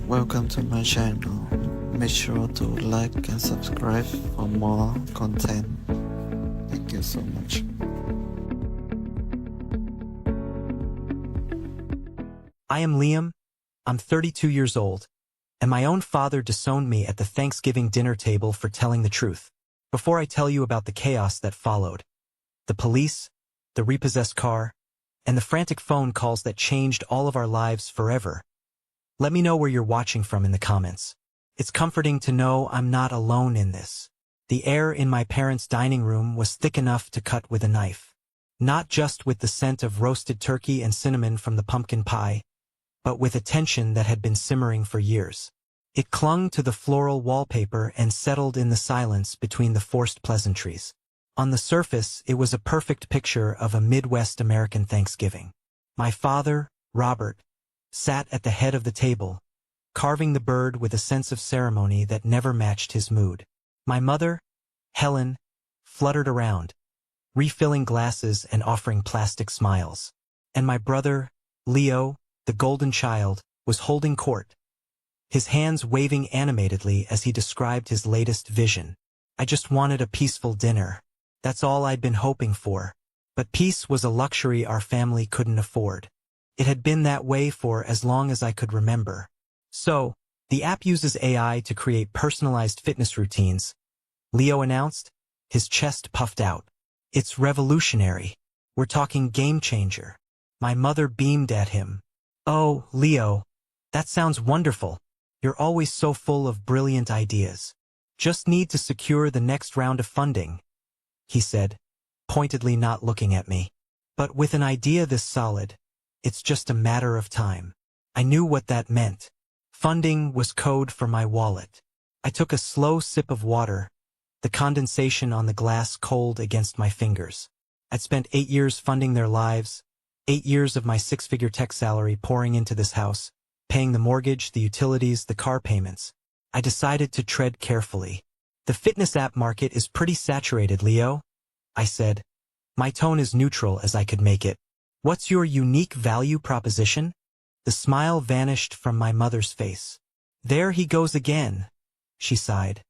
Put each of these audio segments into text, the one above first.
Welcome to my channel. Make sure to like and subscribe for more content. Thank you so much. I am Liam. I'm 32 years old, and my own father disowned me at the Thanksgiving dinner table for telling the truth. Before I tell you about the chaos that followed, the police, the repossessed car, and the frantic phone calls that changed all of our lives forever, let me know where you're watching from in the comments. It's comforting to know I'm not alone in this. The air in my parents' dining room was thick enough to cut with a knife. Not just with the scent of roasted turkey and cinnamon from the pumpkin pie, but with a tension that had been simmering for years. It clung to the floral wallpaper and settled in the silence between the forced pleasantries. On the surface, it was a perfect picture of a Midwest American Thanksgiving. My father, Robert, sat at the head of the table, carving the bird with a sense of ceremony that never matched his mood. My mother, Helen, fluttered around, refilling glasses and offering plastic smiles. And my brother, Leo, the golden child, was holding court, his hands waving animatedly as he described his latest vision. I just wanted a peaceful dinner. That's all I'd been hoping for. But peace was a luxury our family couldn't afford. It had been that way for as long as I could remember. So, the app uses AI to create personalized fitness routines, Leo announced, his chest puffed out. It's revolutionary. We're talking game changer. My mother beamed at him. Oh, Leo, that sounds wonderful. You're always so full of brilliant ideas. Just need to secure the next round of funding, he said, pointedly not looking at me. But with an idea this solid, it's just a matter of time. I knew what that meant. Funding was code for my wallet. I took a slow sip of water, the condensation on the glass cold against my fingers. I'd spent 8 years funding their lives, 8 years of my 6-figure tech salary pouring into this house, paying the mortgage, the utilities, the car payments. I decided to tread carefully. The fitness app market is pretty saturated, Leo, I said. My tone as neutral as I could make it. What's your unique value proposition? The smile vanished from my mother's face. There he goes again, she sighed,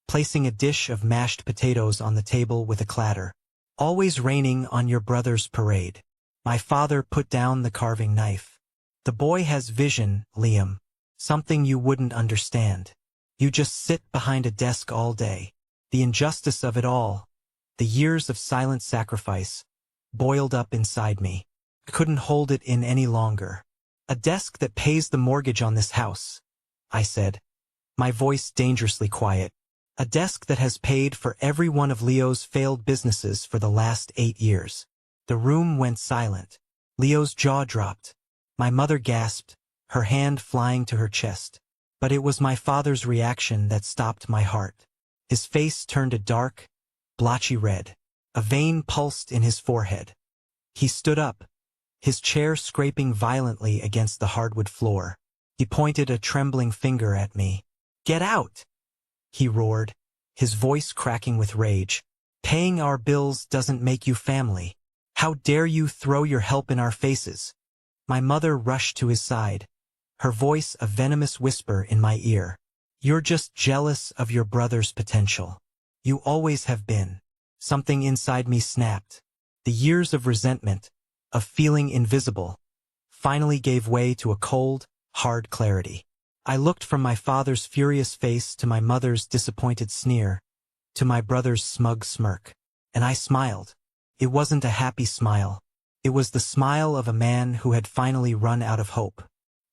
placing a dish of mashed potatoes on the table with a clatter. Always raining on your brother's parade. My father put down the carving knife. The boy has vision, Liam. Something you wouldn't understand. You just sit behind a desk all day. The injustice of it all, the years of silent sacrifice, boiled up inside me. I couldn't hold it in any longer. A desk that pays the mortgage on this house, I said, my voice dangerously quiet. A desk that has paid for every one of Leo's failed businesses for the last 8 years. The room went silent. Leo's jaw dropped. My mother gasped, her hand flying to her chest. But it was my father's reaction that stopped my heart. His face turned a dark, blotchy red. A vein pulsed in his forehead. He stood up, his chair scraping violently against the hardwood floor. He pointed a trembling finger at me. "Get out!" he roared, his voice cracking with rage. "Paying our bills doesn't make you family. How dare you throw your help in our faces?" My mother rushed to his side, her voice a venomous whisper in my ear. "You're just jealous of your brother's potential. You always have been." Something inside me snapped. The years of resentment, of feeling invisible, finally gave way to a cold, hard clarity. I looked from my father's furious face to my mother's disappointed sneer, to my brother's smug smirk. And I smiled. It wasn't a happy smile. It was the smile of a man who had finally run out of hope.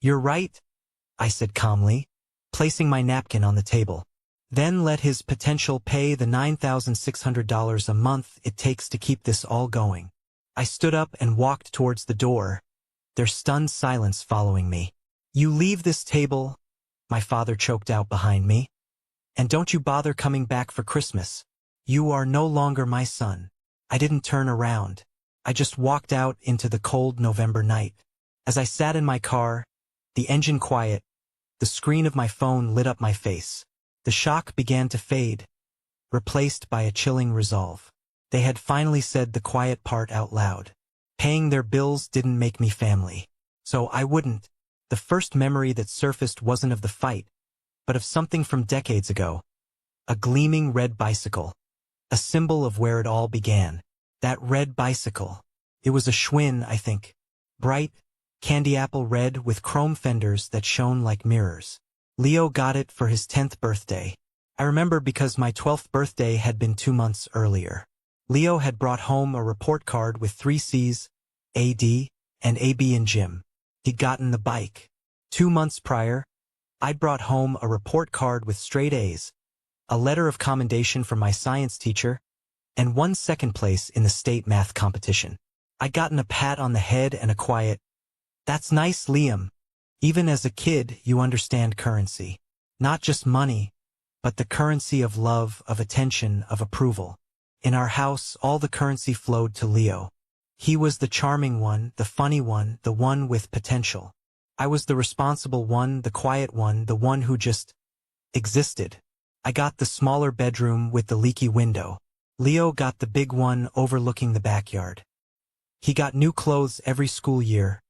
"You're right," I said calmly, placing my napkin on the table. "Then let his potential pay the $9,600 a month it takes to keep this all going." I stood up and walked towards the door, their stunned silence following me. "You leave this table," my father choked out behind me, "and don't you bother coming back for Christmas. You are no longer my son." I didn't turn around. I just walked out into the cold November night. As I sat in my car, the engine quiet, the screen of my phone lit up my face. The shock began to fade, replaced by a chilling resolve. They had finally said the quiet part out loud. Paying their bills didn't make me family. So I wouldn't. The first memory that surfaced wasn't of the fight, but of something from decades ago. A gleaming red bicycle. A symbol of where it all began. That red bicycle. It was a Schwinn, I think. Bright, candy apple red with chrome fenders that shone like mirrors. Leo got it for his 10th birthday. I remember because my 12th birthday had been 2 months earlier. Leo had brought home a report card with 3 C's, AD, and AB in gym. He'd gotten the bike. 2 months prior, I'd brought home a report card with straight A's, a letter of commendation from my science teacher, and 1 second place in the state math competition. I'd gotten a pat on the head and a quiet, "That's nice, Liam." Even as a kid, you understand currency. Not just money, but the currency of love, of attention, of approval. In our house, all the currency flowed to Leo. He was the charming one, the funny one, the one with potential. I was the responsible one, the quiet one, the one who just existed. I got the smaller bedroom with the leaky window. Leo got the big one overlooking the backyard. He got new clothes every school year.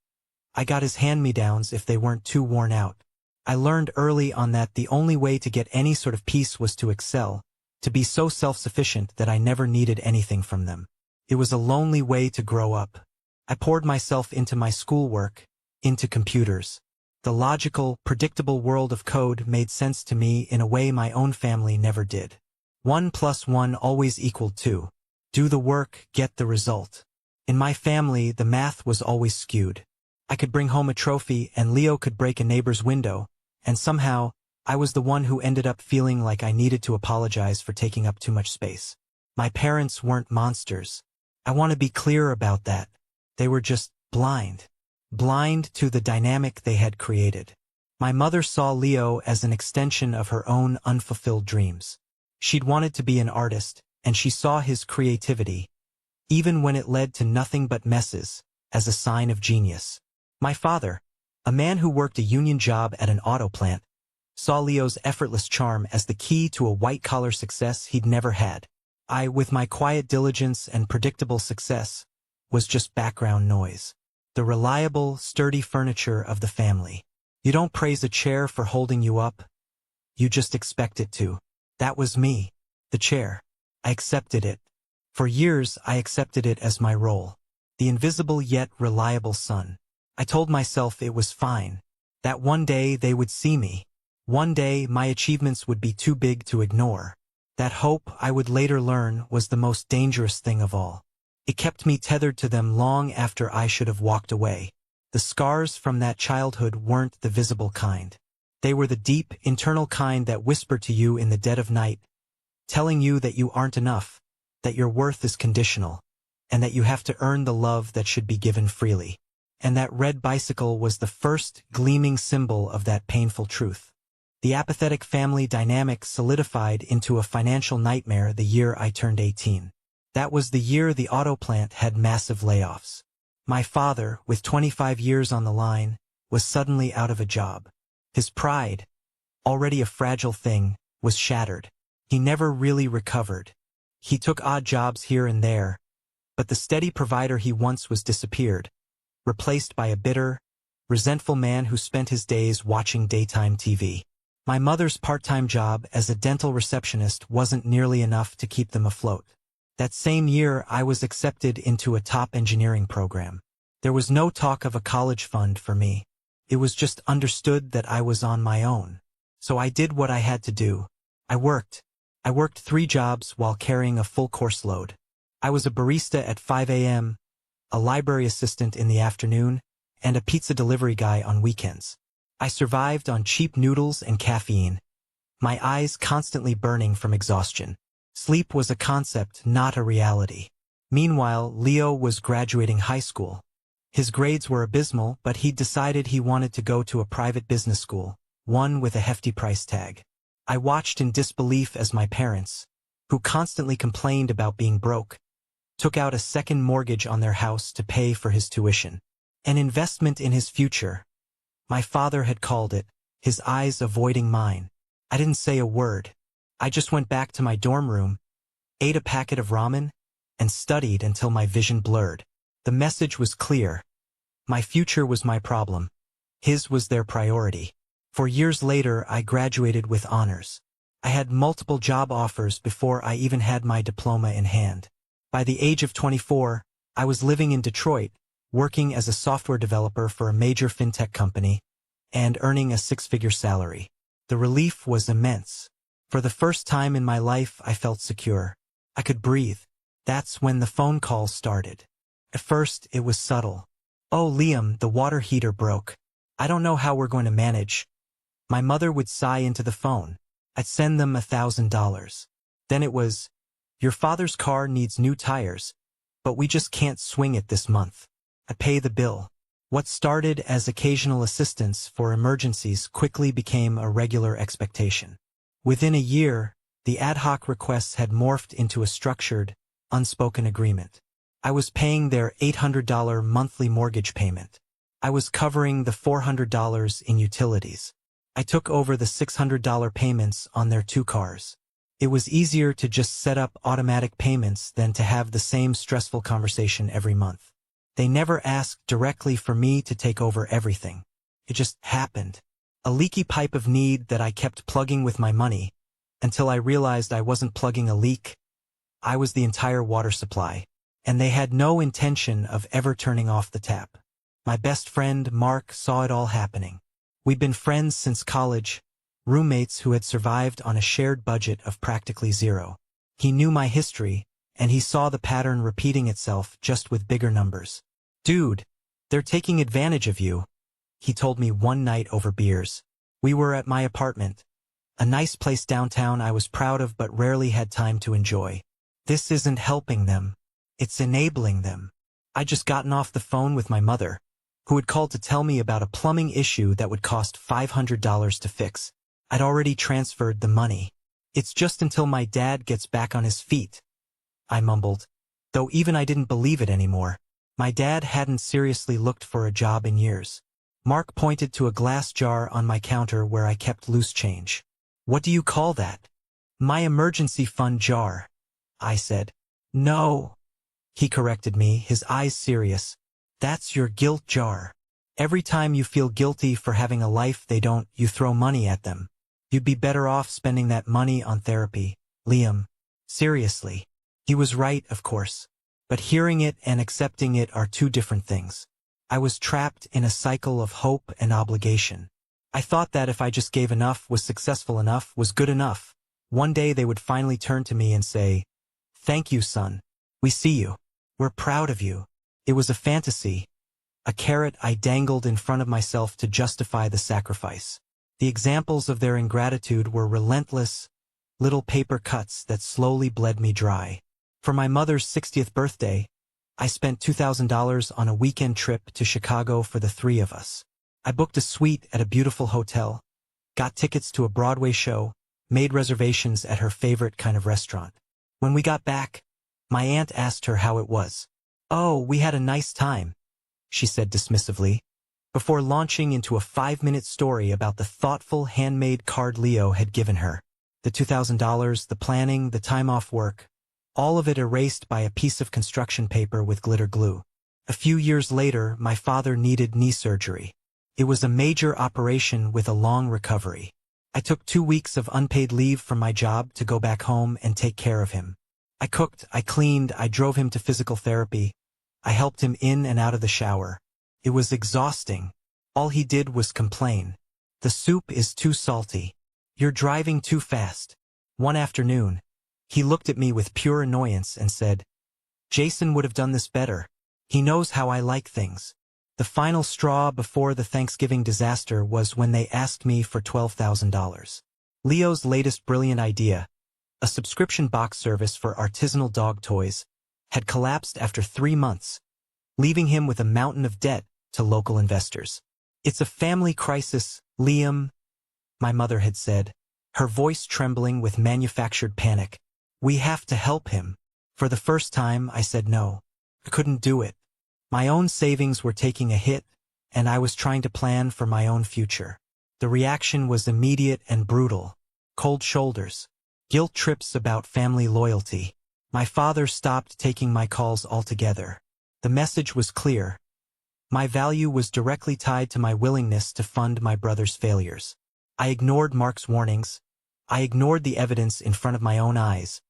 I got his hand-me-downs if they weren't too worn out. I learned early on that the only way to get any sort of peace was to excel, to be so self-sufficient that I never needed anything from them. It was a lonely way to grow up. I poured myself into my schoolwork, into computers. The logical, predictable world of code made sense to me in a way my own family never did. 1 + 1 always equaled 2. Do the work, get the result. In my family, the math was always skewed. I could bring home a trophy and Leo could break a neighbor's window, and somehow, I was the one who ended up feeling like I needed to apologize for taking up too much space. My parents weren't monsters. I want to be clear about that. They were just blind. Blind to the dynamic they had created. My mother saw Leo as an extension of her own unfulfilled dreams. She'd wanted to be an artist, and she saw his creativity, even when it led to nothing but messes, as a sign of genius. My father, a man who worked a union job at an auto plant, saw Leo's effortless charm as the key to a white-collar success he'd never had. I, with my quiet diligence and predictable success, was just background noise. The reliable, sturdy furniture of the family. You don't praise a chair for holding you up. You just expect it to. That was me. The chair. I accepted it. For years, I accepted it as my role. The invisible yet reliable son. I told myself it was fine. That one day they would see me. One day my achievements would be too big to ignore. That hope, I would later learn, was the most dangerous thing of all. It kept me tethered to them long after I should have walked away. The scars from that childhood weren't the visible kind. They were the deep, internal kind that whisper to you in the dead of night, telling you that you aren't enough, that your worth is conditional, and that you have to earn the love that should be given freely. And that red bicycle was the first gleaming symbol of that painful truth. The apathetic family dynamic solidified into a financial nightmare the year I turned 18. That was the year the auto plant had massive layoffs. My father, with 25 years on the line, was suddenly out of a job. His pride, already a fragile thing, was shattered. He never really recovered. He took odd jobs here and there, but the steady provider he once was disappeared, replaced by a bitter, resentful man who spent his days watching daytime TV. My mother's part-time job as a dental receptionist wasn't nearly enough to keep them afloat. That same year, I was accepted into a top engineering program. There was no talk of a college fund for me. It was just understood that I was on my own. So I did what I had to do. I worked 3 jobs while carrying a full course load. I was a barista at 5 a.m., a library assistant in the afternoon, and a pizza delivery guy on weekends. I survived on cheap noodles and caffeine, my eyes constantly burning from exhaustion. Sleep was a concept, not a reality. Meanwhile, Leo was graduating high school. His grades were abysmal, but he'd decided he wanted to go to a private business school, one with a hefty price tag. I watched in disbelief as my parents, who constantly complained about being broke, took out a second mortgage on their house to pay for his tuition. An investment in his future. My father had called it, his eyes avoiding mine. I didn't say a word. I just went back to my dorm room, ate a packet of ramen, and studied until my vision blurred. The message was clear. My future was my problem. His was their priority. 4 years later, I graduated with honors. I had multiple job offers before I even had my diploma in hand. By the age of 24, I was living in Detroit, working as a software developer for a major fintech company, and earning a six-figure salary. The relief was immense. For the first time in my life, I felt secure. I could breathe. That's when the phone calls started. At first, it was subtle. "Oh, Liam, the water heater broke. I don't know how we're going to manage." My mother would sigh into the phone. I'd send them $1,000. Then it was, "Your father's car needs new tires, but we just can't swing it this month." I pay the bill. What started as occasional assistance for emergencies quickly became a regular expectation. Within a year, the ad hoc requests had morphed into a structured, unspoken agreement. I was paying their $800 monthly mortgage payment. I was covering the $400 in utilities. I took over the $600 payments on their 2 cars. It was easier to just set up automatic payments than to have the same stressful conversation every month. They never asked directly for me to take over everything. It just happened. A leaky pipe of need that I kept plugging with my money, until I realized I wasn't plugging a leak. I was the entire water supply, and they had no intention of ever turning off the tap. My best friend, Mark, saw it all happening. We'd been friends since college, roommates who had survived on a shared budget of practically zero. He knew my history, and he saw the pattern repeating itself just with bigger numbers. "Dude, they're taking advantage of you," he told me one night over beers. We were at my apartment, a nice place downtown I was proud of but rarely had time to enjoy. "This isn't helping them. It's enabling them." I'd just gotten off the phone with my mother, who had called to tell me about a plumbing issue that would cost $500 to fix. I'd already transferred the money. "It's just until my dad gets back on his feet," I mumbled, though even I didn't believe it anymore. My dad hadn't seriously looked for a job in years. Mark pointed to a glass jar on my counter where I kept loose change. "What do you call that?" "My emergency fund jar," I said. "No," he corrected me, his eyes serious. "That's your guilt jar. Every time you feel guilty for having a life they don't, you throw money at them. You'd be better off spending that money on therapy, Liam." Seriously. He was right, of course. But hearing it and accepting it are two different things. I was trapped in a cycle of hope and obligation. I thought that if I just gave enough, was successful enough, was good enough, one day they would finally turn to me and say, "Thank you, son. We see you. We're proud of you." It was a fantasy, a carrot I dangled in front of myself to justify the sacrifice. The examples of their ingratitude were relentless, little paper cuts that slowly bled me dry. For my mother's 60th birthday, I spent $2,000 on a weekend trip to Chicago for the 3 of us. I booked a suite at a beautiful hotel, got tickets to a Broadway show, made reservations at her favorite kind of restaurant. When we got back, my aunt asked her how it was. "Oh, we had a nice time," she said dismissively, before launching into a 5-minute story about the thoughtful handmade card Leo had given her. The $2,000, the planning, the time off work, all of it erased by a piece of construction paper with glitter glue. A few years later, my father needed knee surgery. It was a major operation with a long recovery. I took 2 weeks of unpaid leave from my job to go back home and take care of him. I cooked, I cleaned, I drove him to physical therapy. I helped him in and out of the shower. It was exhausting. All he did was complain. "The soup is too salty. You're driving too fast." One afternoon, he looked at me with pure annoyance and said, "Jason would have done this better. He knows how I like things." The final straw before the Thanksgiving disaster was when they asked me for $12,000. Leo's latest brilliant idea, a subscription box service for artisanal dog toys, had collapsed after 3 months, leaving him with a mountain of debt to local investors. "It's a family crisis, Liam," my mother had said, her voice trembling with manufactured panic. "We have to help him." For the first time, I said no. I couldn't do it. My own savings were taking a hit, and I was trying to plan for my own future. The reaction was immediate and brutal. Cold shoulders. Guilt trips about family loyalty. My father stopped taking my calls altogether. The message was clear. My value was directly tied to my willingness to fund my brother's failures. I ignored Mark's warnings. I ignored the evidence in front of my own eyes,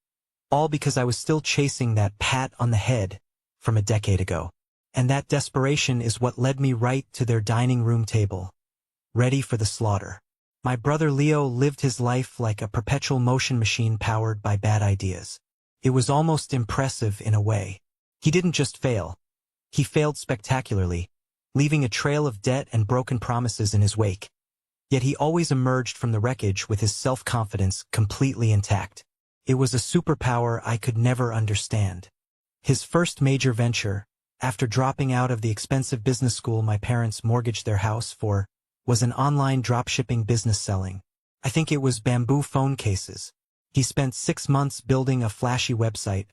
all because I was still chasing that pat on the head from a decade ago. And that desperation is what led me right to their dining room table, ready for the slaughter. My brother Leo lived his life like a perpetual motion machine powered by bad ideas. It was almost impressive in a way. He didn't just fail. He failed spectacularly, leaving a trail of debt and broken promises in his wake. Yet he always emerged from the wreckage with his self-confidence completely intact. It was a superpower I could never understand. His first major venture, after dropping out of the expensive business school my parents mortgaged their house for, was an online dropshipping business selling. I think it was bamboo phone cases. He spent 6 months building a flashy website,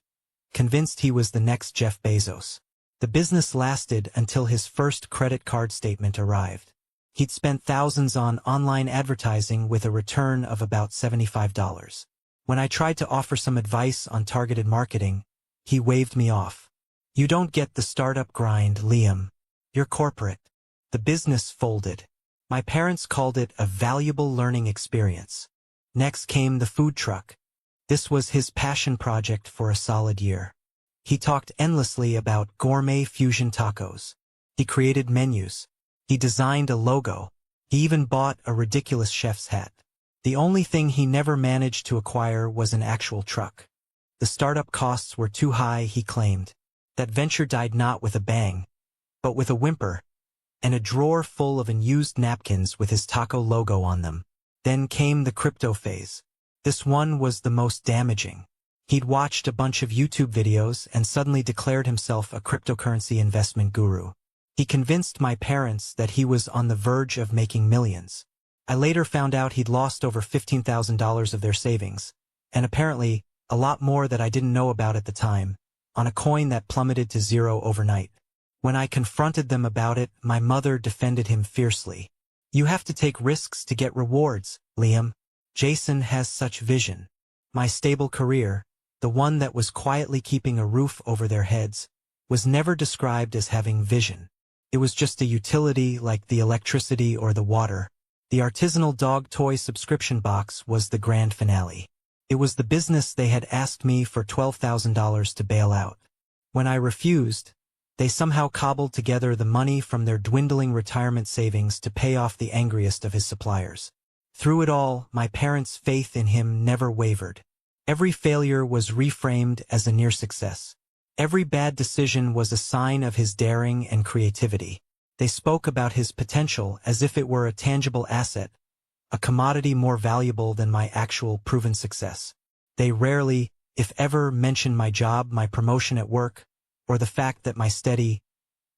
convinced he was the next Jeff Bezos. The business lasted until his first credit card statement arrived. He'd spent thousands on online advertising with a return of about $75. When I tried to offer some advice on targeted marketing, he waved me off. "You don't get the startup grind, Liam. You're corporate." The business folded. My parents called it a valuable learning experience. Next came the food truck. This was his passion project for a solid year. He talked endlessly about gourmet fusion tacos. He created menus. He designed a logo. He even bought a ridiculous chef's hat. The only thing he never managed to acquire was an actual truck. The startup costs were too high, he claimed. That venture died not with a bang, but with a whimper, and a drawer full of unused napkins with his taco logo on them. Then came the crypto phase. This one was the most damaging. He'd watched a bunch of YouTube videos and suddenly declared himself a cryptocurrency investment guru. He convinced my parents that he was on the verge of making millions. I later found out he'd lost over $15,000 of their savings, and apparently a lot more that I didn't know about at the time, on a coin that plummeted to zero overnight. When I confronted them about it, my mother defended him fiercely. "You have to take risks to get rewards, Liam. Jason has such vision." My stable career, the one that was quietly keeping a roof over their heads, was never described as having vision. It was just a utility like the electricity or the water. The artisanal dog toy subscription box was the grand finale. It was the business they had asked me for $12,000 to bail out. When I refused, they somehow cobbled together the money from their dwindling retirement savings to pay off the angriest of his suppliers. Through it all, my parents' faith in him never wavered. Every failure was reframed as a near success. Every bad decision was a sign of his daring and creativity. They spoke about his potential as if it were a tangible asset, a commodity more valuable than my actual proven success. They rarely, if ever, mentioned my job, my promotion at work, or the fact that my steady,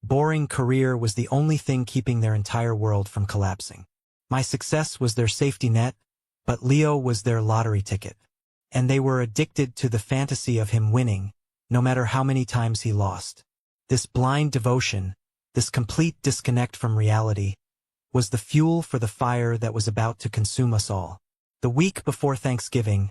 boring career was the only thing keeping their entire world from collapsing. My success was their safety net, but Leo was their lottery ticket. And they were addicted to the fantasy of him winning, no matter how many times he lost. This blind devotion, this complete disconnect from reality, was the fuel for the fire that was about to consume us all. The week before Thanksgiving,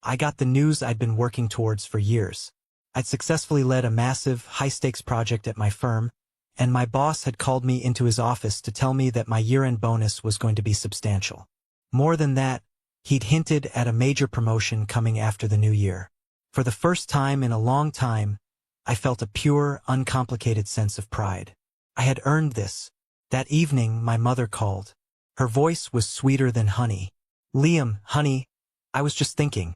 I got the news I'd been working towards for years. I'd successfully led a massive, high-stakes project at my firm, and my boss had called me into his office to tell me that my year-end bonus was going to be substantial. More than that, he'd hinted at a major promotion coming after the new year. For the first time in a long time, I felt a pure, uncomplicated sense of pride. I had earned this. That evening, my mother called. Her voice was sweeter than honey. "Liam, honey, I was just thinking.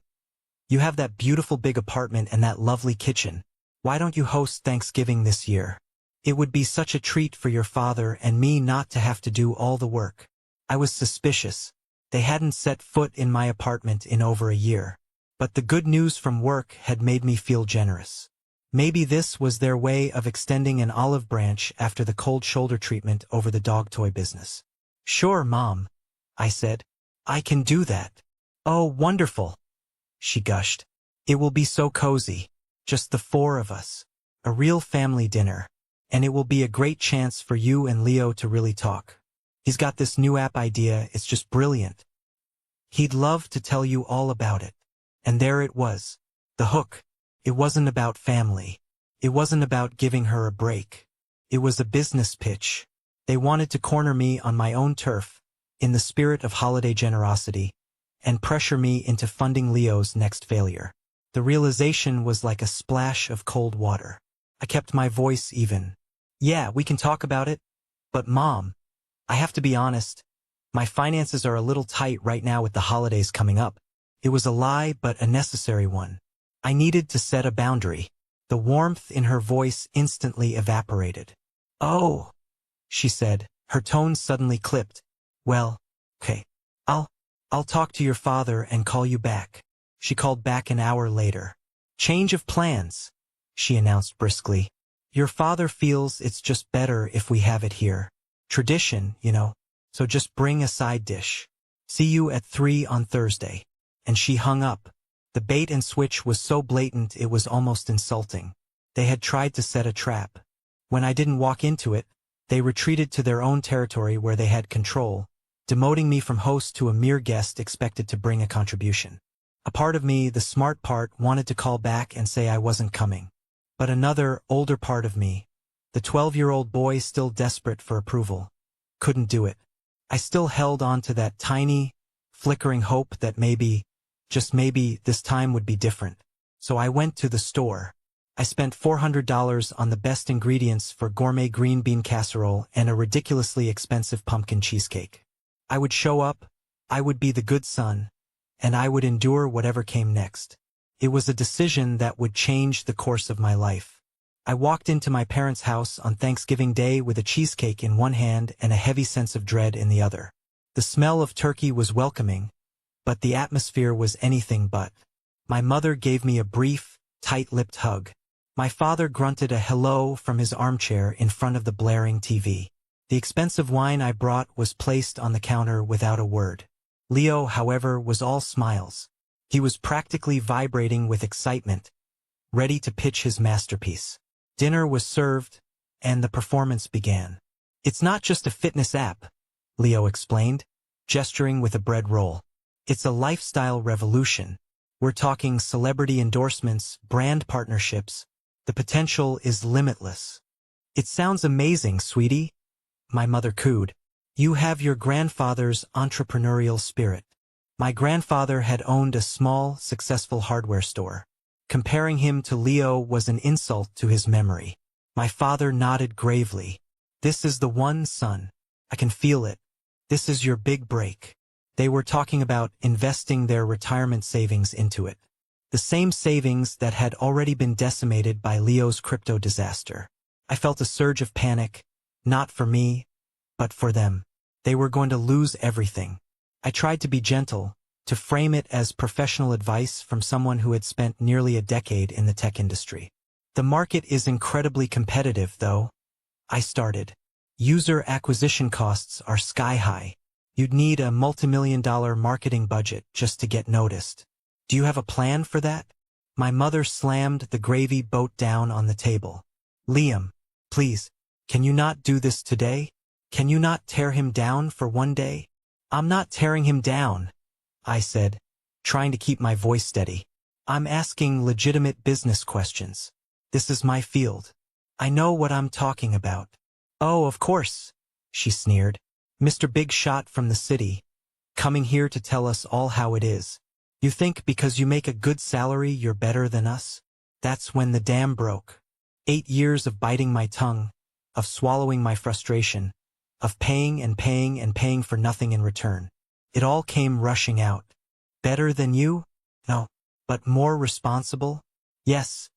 You have that beautiful big apartment and that lovely kitchen. Why don't you host Thanksgiving this year? It would be such a treat for your father and me not to have to do all the work." I was suspicious. They hadn't set foot in my apartment in over a year. But the good news from work had made me feel generous. Maybe this was their way of extending an olive branch after the cold shoulder treatment over the dog toy business. "Sure, Mom," I said. "I can do that." "Oh, wonderful," she gushed. "It will be so cozy. Just the four of us. A real family dinner. And it will be a great chance for you and Leo to really talk. He's got this new app idea, it's just brilliant. He'd love to tell you all about it." And there it was. The hook. It wasn't about family. It wasn't about giving her a break. It was a business pitch. They wanted to corner me on my own turf, in the spirit of holiday generosity, and pressure me into funding Leo's next failure. The realization was like a splash of cold water. I kept my voice even. Yeah, we can talk about it, but Mom, I have to be honest, my finances are a little tight right now with the holidays coming up. It was a lie, but a necessary one. I needed to set a boundary. The warmth in her voice instantly evaporated. Oh, she said, her tone suddenly clipped. Well, okay. I'll talk to your father and call you back. She called back an hour later. Change of plans, she announced briskly. Your father feels it's just better if we have it here. Tradition, you know, so just bring a side dish. See you at 3 on Thursday. And she hung up. The bait and switch was so blatant it was almost insulting. They had tried to set a trap. When I didn't walk into it, they retreated to their own territory where they had control, demoting me from host to a mere guest expected to bring a contribution. A part of me, the smart part, wanted to call back and say I wasn't coming. But another, older part of me, the 12-year-old boy still desperate for approval, couldn't do it. I still held on to that tiny, flickering hope that maybe, just maybe, this time would be different. So I went to the store. I spent $400 on the best ingredients for gourmet green bean casserole and a ridiculously expensive pumpkin cheesecake. I would show up, I would be the good son, and I would endure whatever came next. It was a decision that would change the course of my life. I walked into my parents' house on Thanksgiving Day with a cheesecake in one hand and a heavy sense of dread in the other. The smell of turkey was welcoming, but the atmosphere was anything but. My mother gave me a brief, tight-lipped hug. My father grunted a hello from his armchair in front of the blaring TV. The expensive wine I brought was placed on the counter without a word. Leo, however, was all smiles. He was practically vibrating with excitement, ready to pitch his masterpiece. Dinner was served, and the performance began. It's not just a fitness app, Leo explained, gesturing with a bread roll. It's a lifestyle revolution. We're talking celebrity endorsements, brand partnerships. The potential is limitless. It sounds amazing, sweetie, my mother cooed. You have your grandfather's entrepreneurial spirit. My grandfather had owned a small, successful hardware store. Comparing him to Leo was an insult to his memory. My father nodded gravely. This is the one, son. I can feel it. This is your big break. They were talking about investing their retirement savings into it. The same savings that had already been decimated by Leo's crypto disaster. I felt a surge of panic, not for me, but for them. They were going to lose everything. I tried to be gentle, to frame it as professional advice from someone who had spent nearly a decade in the tech industry. The market is incredibly competitive, though, I started. User acquisition costs are sky high. You'd need a multimillion-dollar marketing budget just to get noticed. Do you have a plan for that? My mother slammed the gravy boat down on the table. Liam, please, can you not do this today? Can you not tear him down for one day? I'm not tearing him down, I said, trying to keep my voice steady. I'm asking legitimate business questions. This is my field. I know what I'm talking about. Oh, of course, she sneered. Mr. Big Shot from the city, coming here to tell us all how it is. You think because you make a good salary you're better than us? That's when the dam broke. 8 years of biting my tongue, of swallowing my frustration, of paying and paying and paying for nothing in return. It all came rushing out. Better than you? No. But more responsible? Yes.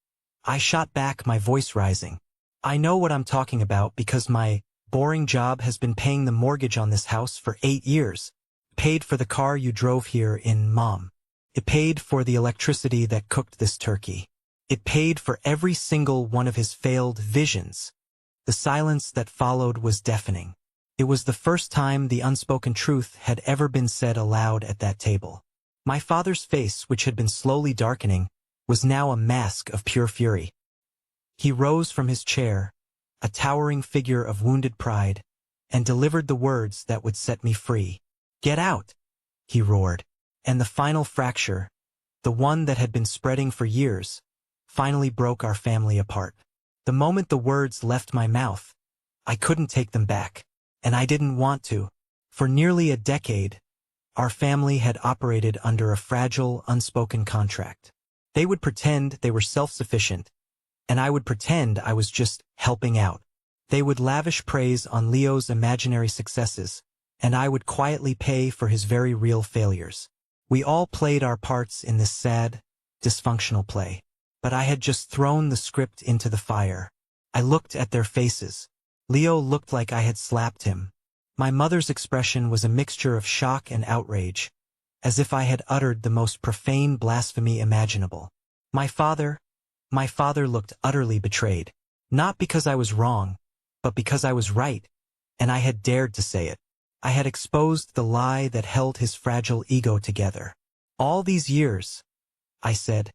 I shot back, my voice rising. I know what I'm talking about because my boring job has been paying the mortgage on this house for 8 years. Paid for the car you drove here in, Mom. It paid for the electricity that cooked this turkey. It paid for every single one of his failed visions. The silence that followed was deafening. It was the first time the unspoken truth had ever been said aloud at that table. My father's face, which had been slowly darkening, was now a mask of pure fury. He rose from his chair, a towering figure of wounded pride, and delivered the words that would set me free. Get out, he roared. And the final fracture, the one that had been spreading for years, finally broke our family apart. The moment the words left my mouth, I couldn't take them back. And I didn't want to. For nearly a decade, our family had operated under a fragile, unspoken contract. They would pretend they were self-sufficient, and I would pretend I was just helping out. They would lavish praise on Leo's imaginary successes, and I would quietly pay for his very real failures. We all played our parts in this sad, dysfunctional play. But I had just thrown the script into the fire. I looked at their faces. Leo looked like I had slapped him. My mother's expression was a mixture of shock and outrage, as if I had uttered the most profane blasphemy imaginable. My father looked utterly betrayed. Not because I was wrong, but because I was right, and I had dared to say it. I had exposed the lie that held his fragile ego together. All these years, I said,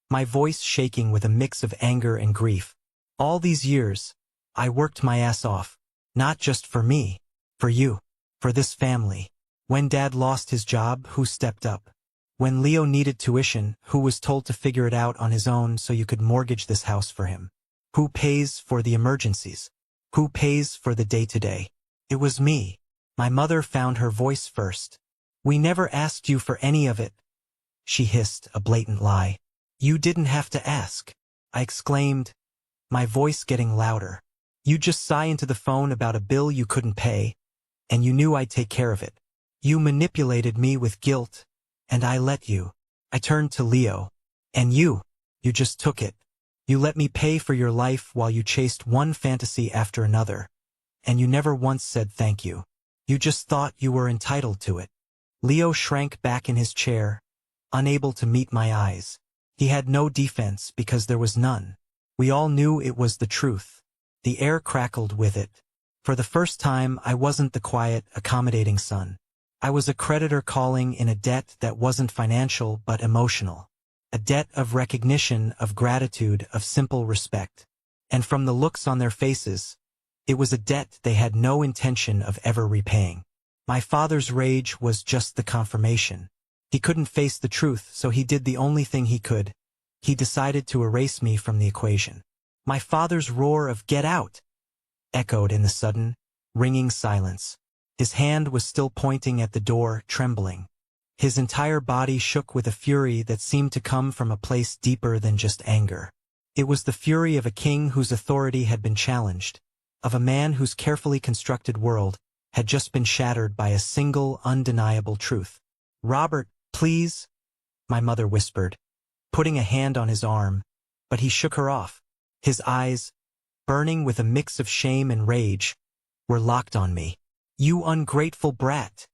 my voice shaking with a mix of anger and grief. All these years, I worked my ass off, not just for me, for you, for this family. When Dad lost his job, who stepped up? When Leo needed tuition, who was told to figure it out on his own so you could mortgage this house for him? Who pays for the emergencies? Who pays for the day-to-day? It was me. My mother found her voice first. We never asked you for any of it, she hissed, a blatant lie. You didn't have to ask, I exclaimed, my voice getting louder. You just sigh into the phone about a bill you couldn't pay, and you knew I'd take care of it. You manipulated me with guilt, and I let you. I turned to Leo. And you just took it. You let me pay for your life while you chased one fantasy after another, and you never once said thank you. You just thought you were entitled to it. Leo shrank back in his chair, unable to meet my eyes. He had no defense because there was none. We all knew it was the truth. The air crackled with it. For the first time, I wasn't the quiet, accommodating son. I was a creditor calling in a debt that wasn't financial but emotional. A debt of recognition, of gratitude, of simple respect. And from the looks on their faces, it was a debt they had no intention of ever repaying. My father's rage was just the confirmation. He couldn't face the truth, so he did the only thing he could. He decided to erase me from the equation. My father's roar of "Get out!" echoed in the sudden, ringing silence. His hand was still pointing at the door, trembling. His entire body shook with a fury that seemed to come from a place deeper than just anger. It was the fury of a king whose authority had been challenged, of a man whose carefully constructed world had just been shattered by a single, undeniable truth. "Robert, please," my mother whispered, putting a hand on his arm, but he shook her off. His eyes, burning with a mix of shame and rage, were locked on me. "You ungrateful brat,"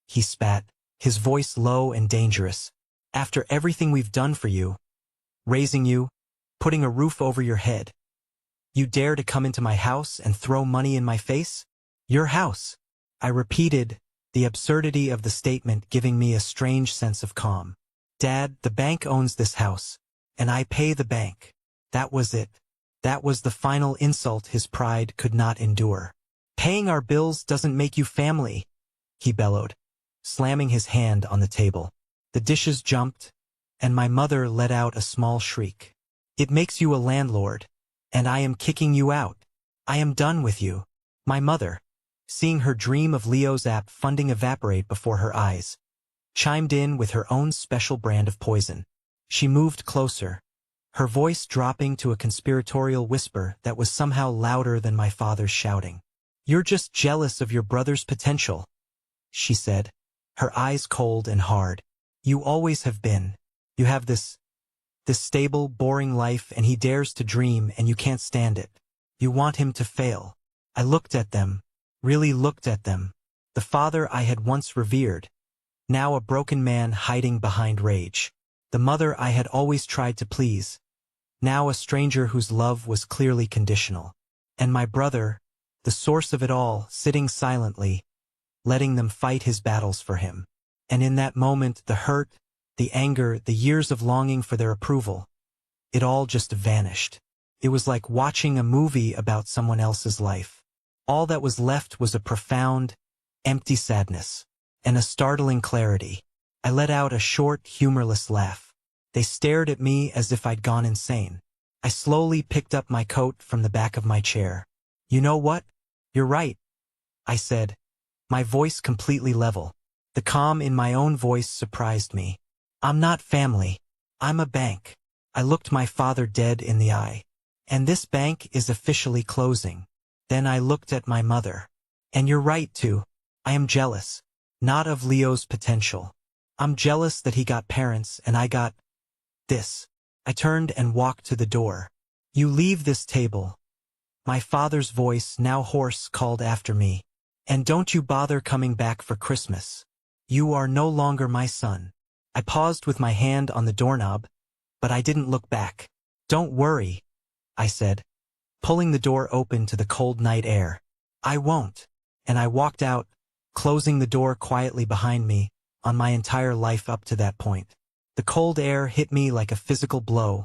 he spat, his voice low and dangerous. "After everything we've done for you, raising you, putting a roof over your head, you dare to come into my house and throw money in my face? Your house," I repeated, the absurdity of the statement giving me a strange sense of calm. "Dad, the bank owns this house, and I pay the bank." That was it. That was the final insult his pride could not endure. "Paying our bills doesn't make you family," he bellowed, slamming his hand on the table. The dishes jumped, and my mother let out a small shriek. "It makes you a landlord, and I am kicking you out. I am done with you." My mother, seeing her dream of Leo's app funding evaporate before her eyes, chimed in with her own special brand of poison. She moved closer, her voice dropping to a conspiratorial whisper that was somehow louder than my father's shouting. "You're just jealous of your brother's potential," she said, her eyes cold and hard. "You always have been. You have this stable, boring life, and he dares to dream and you can't stand it. You want him to fail." I looked at them, really looked at them. The father I had once revered, now a broken man hiding behind rage. The mother I had always tried to please, now a stranger whose love was clearly conditional. And my brother, the source of it all, sitting silently, letting them fight his battles for him. And in that moment, the hurt, the anger, the years of longing for their approval, it all just vanished. It was like watching a movie about someone else's life. All that was left was a profound, empty sadness, and a startling clarity. I let out a short, humorless laugh. They stared at me as if I'd gone insane. I slowly picked up my coat from the back of my chair. "You know what?" You're right, I said, my voice completely level. The calm in my own voice surprised me. I'm not family. I'm a bank. I looked my father dead in the eye. And this bank is officially closing. Then I looked at my mother. And you're right too. I am jealous. Not of Leo's potential. I'm jealous that he got parents and I got this. I turned and walked to the door. You leave this table. My father's voice, now hoarse, called after me. And don't you bother coming back for Christmas. You are no longer my son. I paused with my hand on the doorknob, but I didn't look back. Don't worry, I said, pulling the door open to the cold night air. I won't. And I walked out, closing the door quietly behind me, on my entire life up to that point. The cold air hit me like a physical blow,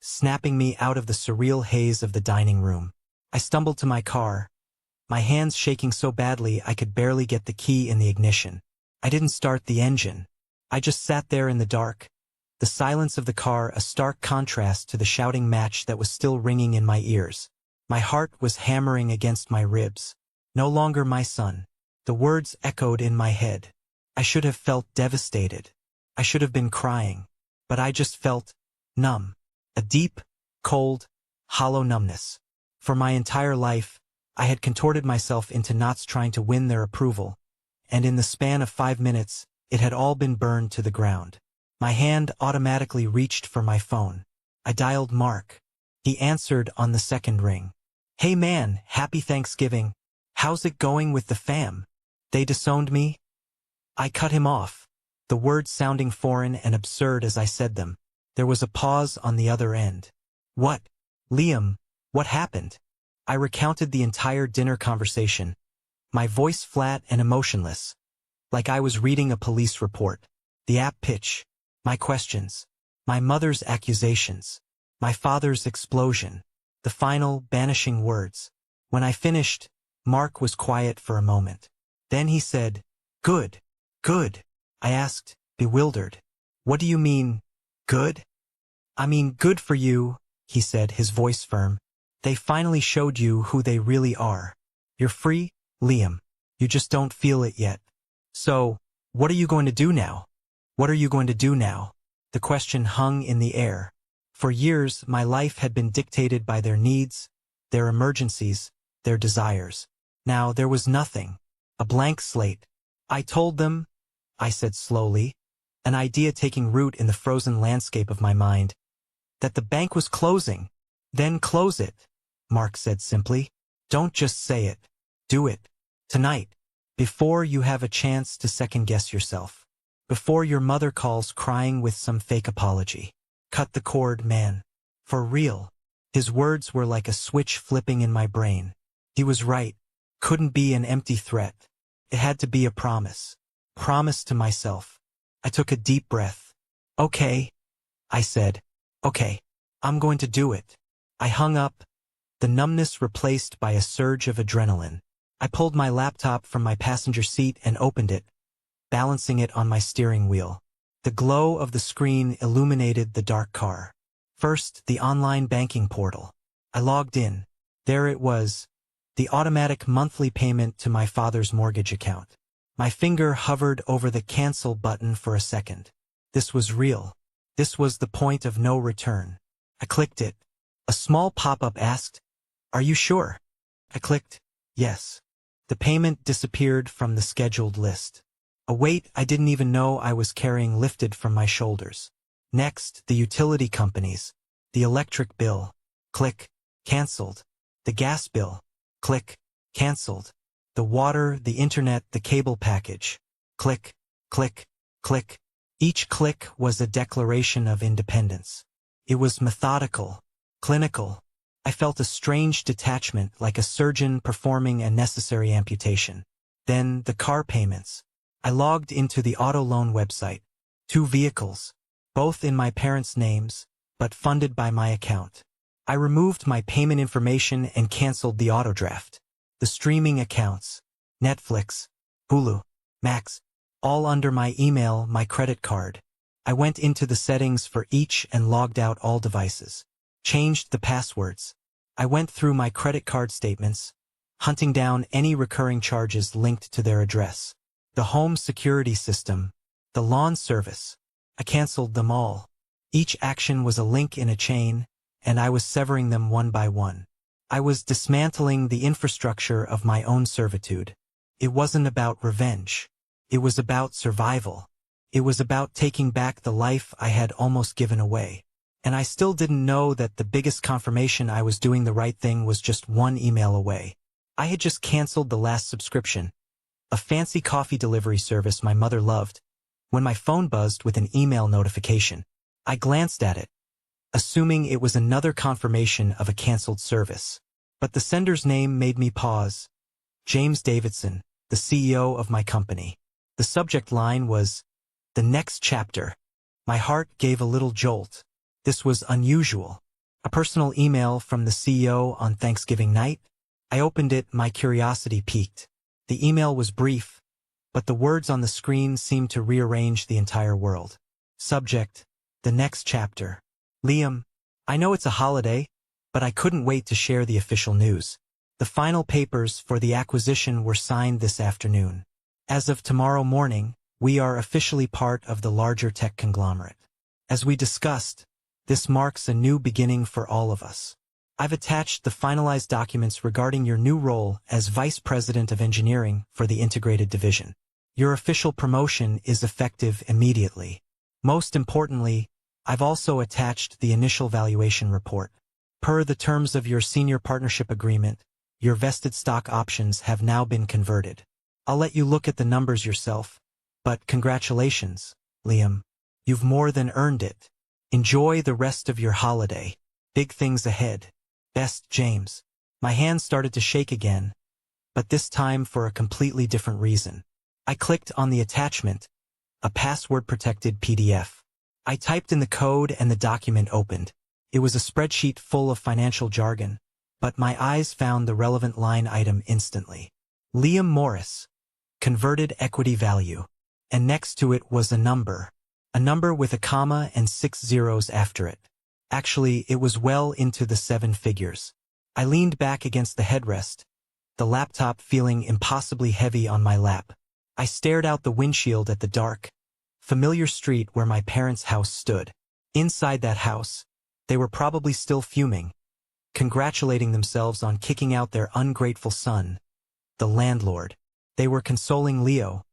snapping me out of the surreal haze of the dining room. I stumbled to my car, my hands shaking so badly I could barely get the key in the ignition. I didn't start the engine. I just sat there in the dark, the silence of the car a stark contrast to the shouting match that was still ringing in my ears. My heart was hammering against my ribs. No longer my son. The words echoed in my head. I should have felt devastated. I should have been crying. But I just felt numb. A deep, cold, hollow numbness. For my entire life, I had contorted myself into knots trying to win their approval, and in the span of 5 minutes, it had all been burned to the ground. My hand automatically reached for my phone. I dialed Mark. He answered on the second ring. Hey man, happy Thanksgiving. How's it going with the fam? They disowned me? I cut him off, the words sounding foreign and absurd as I said them. There was a pause on the other end. What? Liam, what happened? I recounted the entire dinner conversation, my voice flat and emotionless, like I was reading a police report. The app pitch, my questions, my mother's accusations, my father's explosion, the final, banishing words. When I finished, Mark was quiet for a moment. Then he said, Good, good. I asked, bewildered. What do you mean, good? I mean, good for you, he said, his voice firm. They finally showed you who they really are. You're free, Liam. You just don't feel it yet. So, what are you going to do now? What are you going to do now? The question hung in the air. For years, my life had been dictated by their needs, their emergencies, their desires. Now there was nothing. A blank slate. I told them, I said slowly, an idea taking root in the frozen landscape of my mind, that the bank was closing. Then close it, Mark said simply. Don't just say it. Do it. Tonight. Before you have a chance to second-guess yourself. Before your mother calls crying with some fake apology. Cut the cord, man. For real. His words were like a switch flipping in my brain. He was right. Couldn't be an empty threat. It had to be a promise. Promise to myself. I took a deep breath. Okay, I said. Okay, I'm going to do it. I hung up, the numbness replaced by a surge of adrenaline. I pulled my laptop from my passenger seat and opened it, balancing it on my steering wheel. The glow of the screen illuminated the dark car. First, the online banking portal. I logged in. There it was, the automatic monthly payment to my father's mortgage account. My finger hovered over the cancel button for a second. This was real. This was the point of no return. I clicked it. A small pop-up asked, Are you sure? I clicked, yes. The payment disappeared from the scheduled list. A weight I didn't even know I was carrying lifted from my shoulders. Next, the utility companies. The electric bill. Click. Cancelled. The gas bill. Click. Cancelled. The water, the internet, the cable package. Click. Click. Click. Each click was a declaration of independence. It was methodical. Clinical. I felt a strange detachment, like a surgeon performing a necessary amputation. Then the car payments. I logged into the auto loan website. 2 vehicles. Both in my parents' names, but funded by my account. I removed my payment information and canceled the auto draft. The streaming accounts. Netflix, Hulu, Max. All under my email, my credit card. I went into the settings for each and logged out all devices. Changed the passwords. I went through my credit card statements, hunting down any recurring charges linked to their address. The home security system, the lawn service. I canceled them all. Each action was a link in a chain, and I was severing them one by one. I was dismantling the infrastructure of my own servitude. It wasn't about revenge. It was about survival. It was about taking back the life I had almost given away. And I still didn't know that the biggest confirmation I was doing the right thing was just one email away. I had just canceled the last subscription, a fancy coffee delivery service my mother loved, when my phone buzzed with an email notification. I glanced at it, assuming it was another confirmation of a canceled service. But the sender's name made me pause. James Davidson, the CEO of my company. The subject line was, "The next chapter." My heart gave a little jolt. This was unusual. A personal email from the CEO on Thanksgiving night? I opened it, my curiosity piqued. The email was brief, but the words on the screen seemed to rearrange the entire world. Subject, "The next chapter." Liam, I know it's a holiday, but I couldn't wait to share the official news. The final papers for the acquisition were signed this afternoon. As of tomorrow morning, we are officially part of the larger tech conglomerate. As we discussed, this marks a new beginning for all of us. I've attached the finalized documents regarding your new role as Vice President of Engineering for the Integrated Division. Your official promotion is effective immediately. Most importantly, I've also attached the initial valuation report. Per the terms of your senior partnership agreement, your vested stock options have now been converted. I'll let you look at the numbers yourself, but congratulations, Liam. You've more than earned it. Enjoy the rest of your holiday. Big things ahead. Best, James. My hands started to shake again, but this time for a completely different reason. I clicked on the attachment, a password-protected PDF. I typed in the code and the document opened. It was a spreadsheet full of financial jargon, but my eyes found the relevant line item instantly. Liam Morris, converted equity value. And next to it was a number with a comma and 6 zeros after it. Actually, it was well into the 7 figures. I leaned back against the headrest, the laptop feeling impossibly heavy on my lap. I stared out the windshield at the dark, familiar street where my parents' house stood. Inside that house, they were probably still fuming, congratulating themselves on kicking out their ungrateful son, the landlord. They were consoling Leo,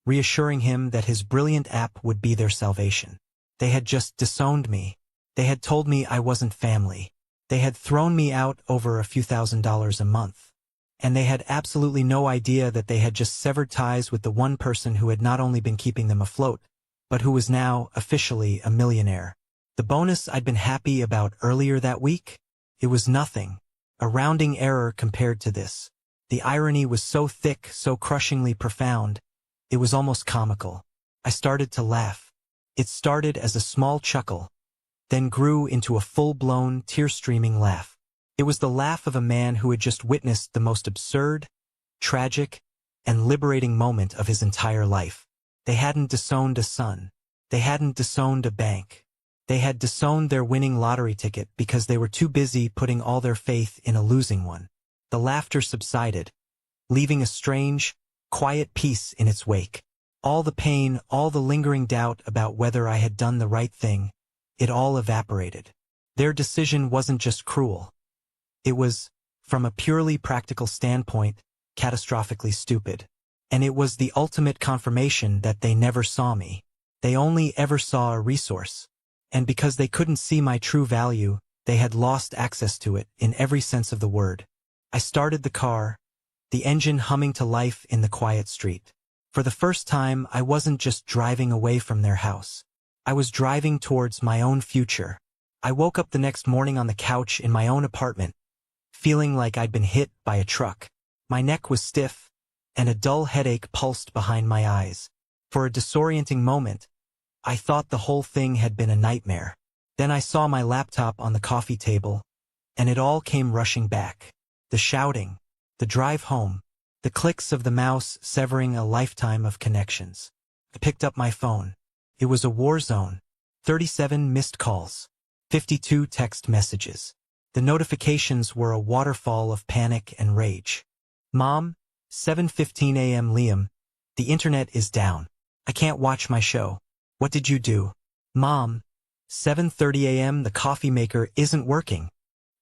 reassuring him that his brilliant app would be their salvation. They had just disowned me. They had told me I wasn't family. They had thrown me out over a few $1,000s a month. And they had absolutely no idea that they had just severed ties with the one person who had not only been keeping them afloat, but who was now officially a millionaire. The bonus I'd been happy about earlier that week? It was nothing, a rounding error compared to this. The irony was so thick, so crushingly profound, it was almost comical. I started to laugh. It started as a small chuckle, then grew into a full-blown, tear-streaming laugh. It was the laugh of a man who had just witnessed the most absurd, tragic, and liberating moment of his entire life. They hadn't disowned a son. They hadn't disowned a bank. They had disowned their winning lottery ticket because they were too busy putting all their faith in a losing one. The laughter subsided, leaving a strange, quiet peace in its wake. All the pain, all the lingering doubt about whether I had done the right thing, it all evaporated. Their decision wasn't just cruel. It was, from a purely practical standpoint, catastrophically stupid. And it was the ultimate confirmation that they never saw me. They only ever saw a resource. And because they couldn't see my true value, they had lost access to it in every sense of the word. I started the car, the engine humming to life in the quiet street. For the first time, I wasn't just driving away from their house. I was driving towards my own future. I woke up the next morning on the couch in my own apartment, feeling like I'd been hit by a truck. My neck was stiff, and a dull headache pulsed behind my eyes. For a disorienting moment, I thought the whole thing had been a nightmare. Then I saw my laptop on the coffee table, and it all came rushing back. The shouting, the drive home, the clicks of the mouse severing a lifetime of connections. I picked up my phone. It was a war zone. 37 missed calls. 52 text messages. The notifications were a waterfall of panic and rage. Mom, 7:15 a.m. Liam, the internet is down. I can't watch my show. What did you do? Mom, 7:30 a.m. the coffee maker isn't working.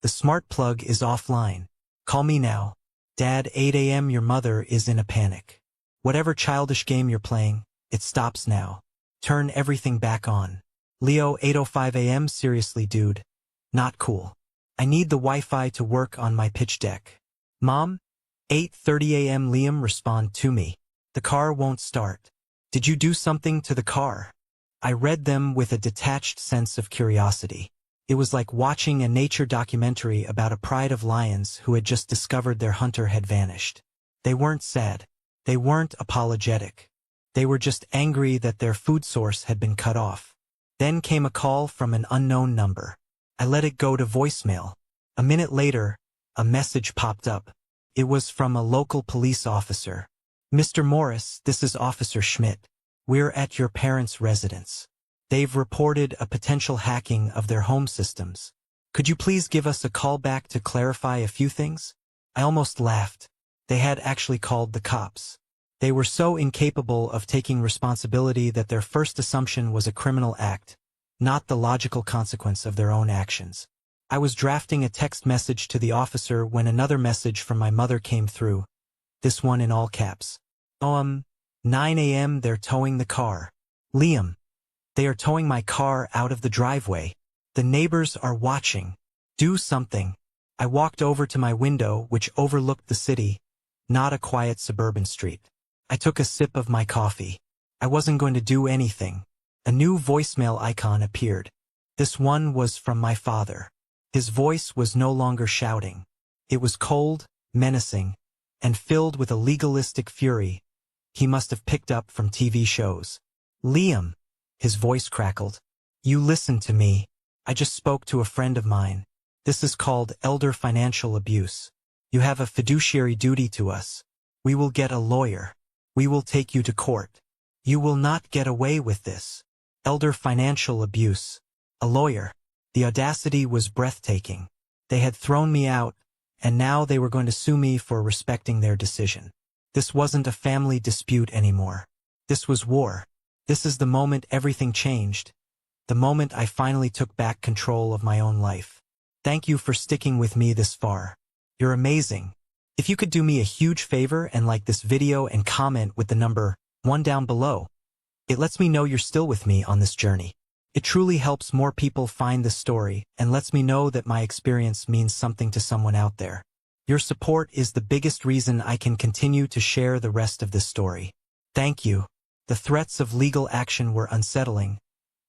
The smart plug is offline. Call me now. Dad, 8 a.m. your mother is in a panic. Whatever childish game you're playing, it stops now. Turn everything back on. Leo, 8:05 a.m. seriously dude. Not cool. I need the Wi-Fi to work on my pitch deck. Mom, 8:30 a.m. Liam, respond to me. The car won't start. Did you do something to the car? I read them with a detached sense of curiosity. It was like watching a nature documentary about a pride of lions who had just discovered their hunter had vanished. They weren't sad. They weren't apologetic. They were just angry that their food source had been cut off. Then came a call from an unknown number. I let it go to voicemail. A minute later, a message popped up. It was from a local police officer. Mr. Morris, this is Officer Schmidt. We're at your parents' residence. They've reported a potential hacking of their home systems. Could you please give us a call back to clarify a few things? I almost laughed. They had actually called the cops. They were so incapable of taking responsibility that their first assumption was a criminal act, not the logical consequence of their own actions. I was drafting a text message to the officer when another message from my mother came through, this one in all caps. 9 a.m. they're towing the car. Liam, they are towing my car out of the driveway. The neighbors are watching. Do something. I walked over to my window, which overlooked the city, not a quiet suburban street. I took a sip of my coffee. I wasn't going to do anything. A new voicemail icon appeared. This one was from my father. His voice was no longer shouting. It was cold, menacing, and filled with a legalistic fury he must have picked up from TV shows. Liam, his voice crackled. You listen to me. I just spoke to a friend of mine. This is called elder financial abuse. You have a fiduciary duty to us. We will get a lawyer. We will take you to court. You will not get away with this. Elder financial abuse. A lawyer. The audacity was breathtaking. They had thrown me out, and now they were going to sue me for respecting their decision. This wasn't a family dispute anymore. This was war. This is the moment everything changed. The moment I finally took back control of my own life. Thank you for sticking with me this far. You're amazing. If you could do me a huge favor and like this video and comment with the number 1 down below, it lets me know you're still with me on this journey. It truly helps more people find this story and lets me know that my experience means something to someone out there. Your support is the biggest reason I can continue to share the rest of this story. Thank you. The threats of legal action were unsettling,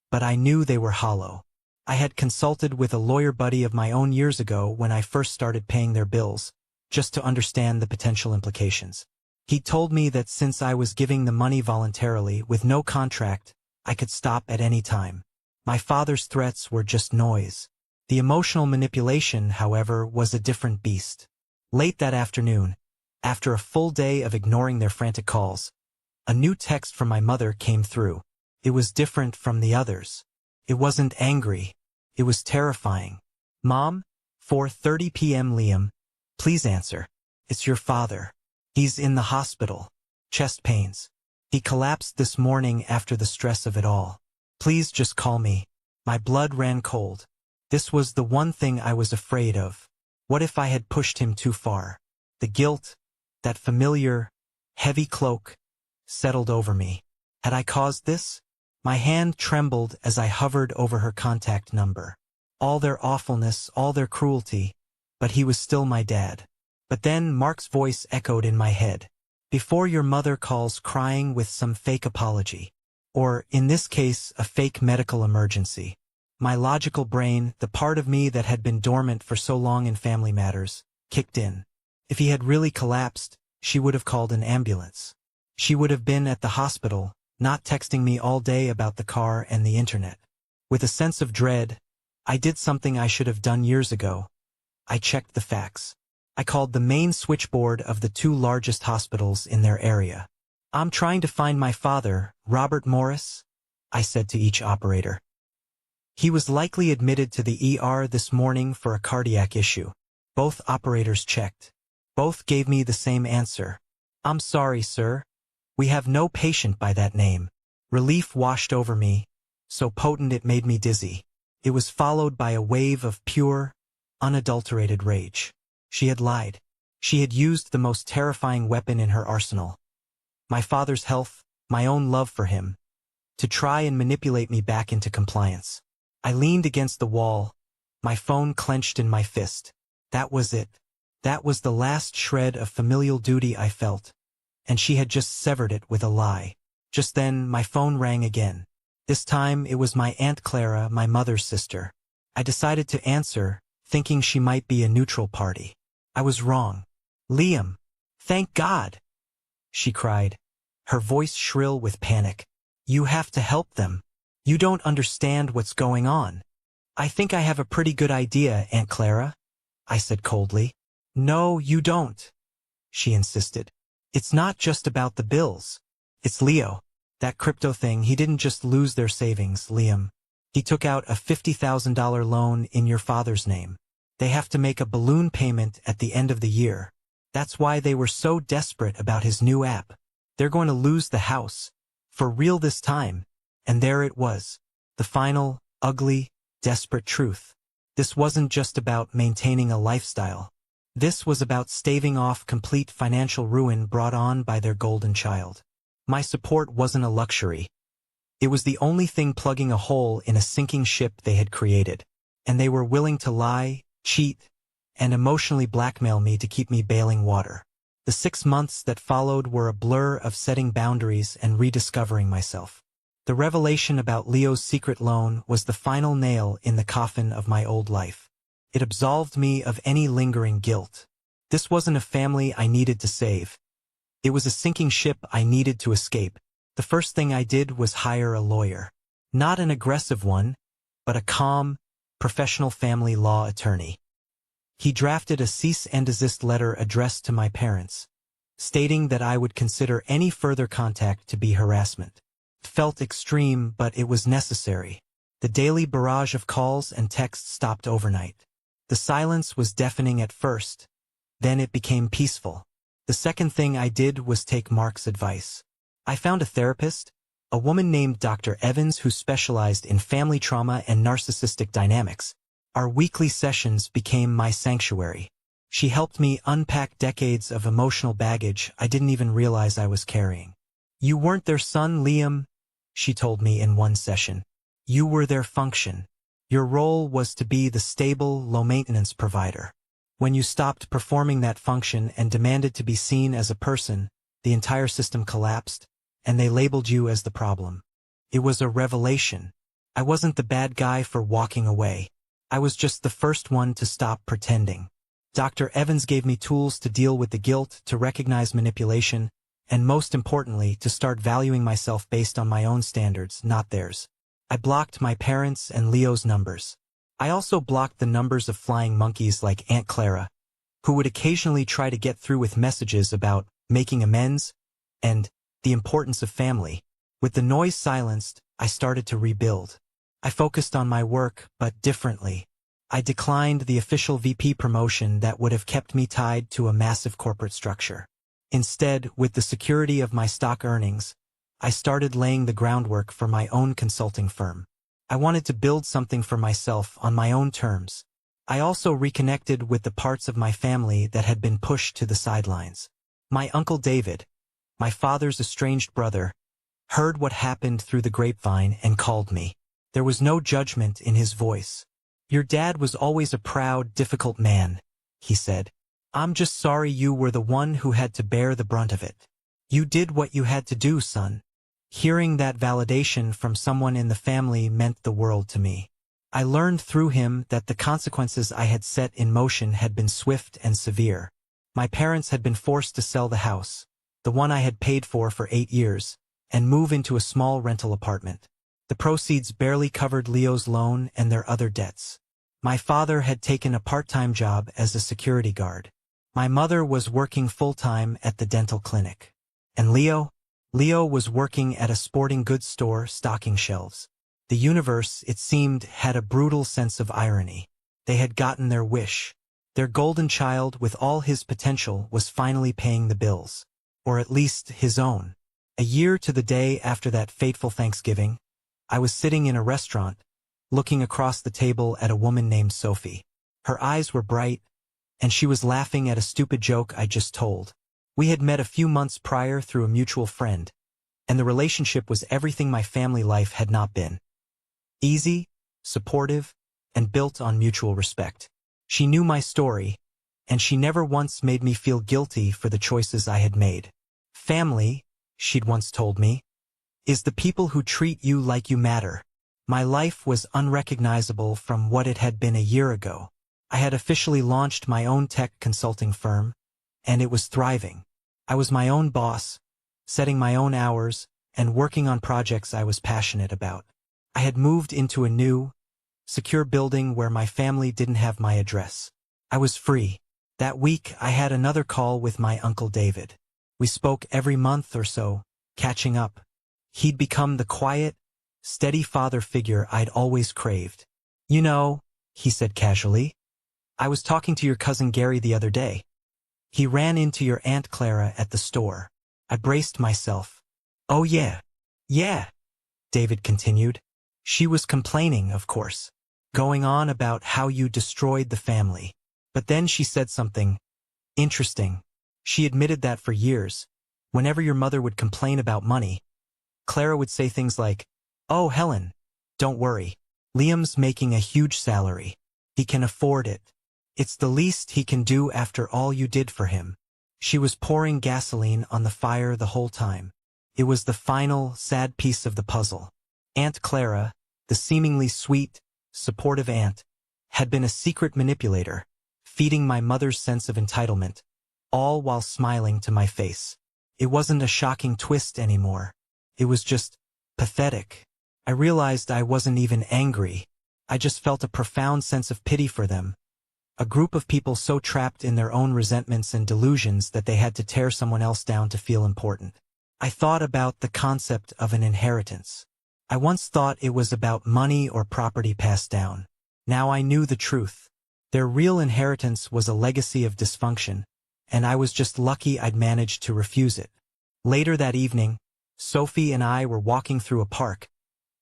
but I knew they were hollow. I had consulted with a lawyer buddy of my own years ago when I first started paying their bills, just to understand the potential implications. He told me that since I was giving the money voluntarily with no contract, I could stop at any time. My father's threats were just noise. The emotional manipulation, however, was a different beast. Late that afternoon, after a full day of ignoring their frantic calls, a new text from my mother came through. It was different from the others. It wasn't angry. It was terrifying. Mom, 4:30 p.m. Liam, please answer. It's your father. He's in the hospital. Chest pains. He collapsed this morning after the stress of it all. Please just call me. My blood ran cold. This was the one thing I was afraid of. What if I had pushed him too far? The guilt, that familiar, heavy cloak, settled over me. Had I caused this? My hand trembled as I hovered over her contact number. All their awfulness, all their cruelty, but he was still my dad. But then Mark's voice echoed in my head. Before your mother calls crying with some fake apology. Or, in this case, a fake medical emergency. My logical brain, the part of me that had been dormant for so long in family matters, kicked in. If he had really collapsed, she would have called an ambulance. She would have been at the hospital, not texting me all day about the car and the internet. With a sense of dread, I did something I should have done years ago. I checked the facts. I called the main switchboard of the 2 largest hospitals in their area. I'm trying to find my father, Robert Morris, I said to each operator. He was likely admitted to the ER this morning for a cardiac issue. Both operators checked. Both gave me the same answer. I'm sorry, sir. We have no patient by that name. Relief washed over me, so potent it made me dizzy. It was followed by a wave of pure, unadulterated rage. She had lied. She had used the most terrifying weapon in her arsenal. My father's health, my own love for him, to try and manipulate me back into compliance. I leaned against the wall, my phone clenched in my fist. That was it. That was the last shred of familial duty I felt, and she had just severed it with a lie. Just then, my phone rang again. This time, it was my Aunt Clara, my mother's sister. I decided to answer, thinking she might be a neutral party. I was wrong. Liam, thank God, she cried, her voice shrill with panic. You have to help them. You don't understand what's going on. I think I have a pretty good idea, Aunt Clara, I said coldly. No, you don't, she insisted. It's not just about the bills. It's Leo. That crypto thing, he didn't just lose their savings, Liam. He took out a $50,000 loan in your father's name. They have to make a balloon payment at the end of the year. That's why they were so desperate about his new app. They're going to lose the house. For real this time. And there it was. The final, ugly, desperate truth. This wasn't just about maintaining a lifestyle. This was about staving off complete financial ruin brought on by their golden child. My support wasn't a luxury. It was the only thing plugging a hole in a sinking ship they had created. And they were willing to lie, cheat, and emotionally blackmail me to keep me bailing water. The 6 months that followed were a blur of setting boundaries and rediscovering myself. The revelation about Leo's secret loan was the final nail in the coffin of my old life. It absolved me of any lingering guilt. This wasn't a family I needed to save. It was a sinking ship I needed to escape. The first thing I did was hire a lawyer. Not an aggressive one, but a calm, professional family law attorney. He drafted a cease and desist letter addressed to my parents, stating that I would consider any further contact to be harassment. It felt extreme, but it was necessary. The daily barrage of calls and texts stopped overnight. The silence was deafening at first, then it became peaceful. The second thing I did was take Mark's advice. I found a therapist, a woman named Dr. Evans who specialized in family trauma and narcissistic dynamics. Our weekly sessions became my sanctuary. She helped me unpack decades of emotional baggage I didn't even realize I was carrying. You weren't their son, Liam, she told me in one session. You were their function. Your role was to be the stable, low-maintenance provider. When you stopped performing that function and demanded to be seen as a person, the entire system collapsed, and they labeled you as the problem. It was a revelation. I wasn't the bad guy for walking away. I was just the first one to stop pretending. Dr. Evans gave me tools to deal with the guilt, to recognize manipulation, and most importantly, to start valuing myself based on my own standards, not theirs. I blocked my parents' and Leo's numbers. I also blocked the numbers of flying monkeys like Aunt Clara, who would occasionally try to get through with messages about making amends and the importance of family. With the noise silenced, I started to rebuild. I focused on my work, but differently. I declined the official VP promotion that would have kept me tied to a massive corporate structure. Instead, with the security of my stock earnings, I started laying the groundwork for my own consulting firm. I wanted to build something for myself on my own terms. I also reconnected with the parts of my family that had been pushed to the sidelines. My Uncle David, my father's estranged brother, heard what happened through the grapevine and called me. There was no judgment in his voice. Your dad was always a proud, difficult man, he said. I'm just sorry you were the one who had to bear the brunt of it. You did what you had to do, son. Hearing that validation from someone in the family meant the world to me. I learned through him that the consequences I had set in motion had been swift and severe. My parents had been forced to sell the house, the one I had paid for 8 years, and move into a small rental apartment. The proceeds barely covered Leo's loan and their other debts. My father had taken a part-time job as a security guard. My mother was working full-time at the dental clinic. And Leo was working at a sporting goods store stocking shelves. The universe, it seemed, had a brutal sense of irony. They had gotten their wish. Their golden child with all his potential was finally paying the bills. Or at least his own. A year to the day after that fateful Thanksgiving, I was sitting in a restaurant, looking across the table at a woman named Sophie. Her eyes were bright, and she was laughing at a stupid joke I just told. We had met a few months prior through a mutual friend, and the relationship was everything my family life had not been. Easy, supportive, and built on mutual respect. She knew my story, and she never once made me feel guilty for the choices I had made. Family, she'd once told me, is the people who treat you like you matter. My life was unrecognizable from what it had been a year ago. I had officially launched my own tech consulting firm, and it was thriving. I was my own boss, setting my own hours, and working on projects I was passionate about. I had moved into a new, secure building where my family didn't have my address. I was free. That week, I had another call with my Uncle David. We spoke every month or so, catching up. He'd become the quiet, steady father figure I'd always craved. You know, he said casually, I was talking to your cousin Gary the other day. He ran into your Aunt Clara at the store. I braced myself. Oh yeah. Yeah, David continued. She was complaining, of course, going on about how you destroyed the family. But then she said something interesting. She admitted that for years, whenever your mother would complain about money, Clara would say things like, "Oh, Helen, don't worry. Liam's making a huge salary. He can afford it. It's the least he can do after all you did for him." She was pouring gasoline on the fire the whole time. It was the final, sad piece of the puzzle. Aunt Clara, the seemingly sweet, supportive aunt, had been a secret manipulator, feeding my mother's sense of entitlement, all while smiling to my face. It wasn't a shocking twist anymore. It was just pathetic. I realized I wasn't even angry. I just felt a profound sense of pity for them. A group of people so trapped in their own resentments and delusions that they had to tear someone else down to feel important. I thought about the concept of an inheritance. I once thought it was about money or property passed down. Now I knew the truth. Their real inheritance was a legacy of dysfunction, and I was just lucky I'd managed to refuse it. Later that evening, Sophie and I were walking through a park,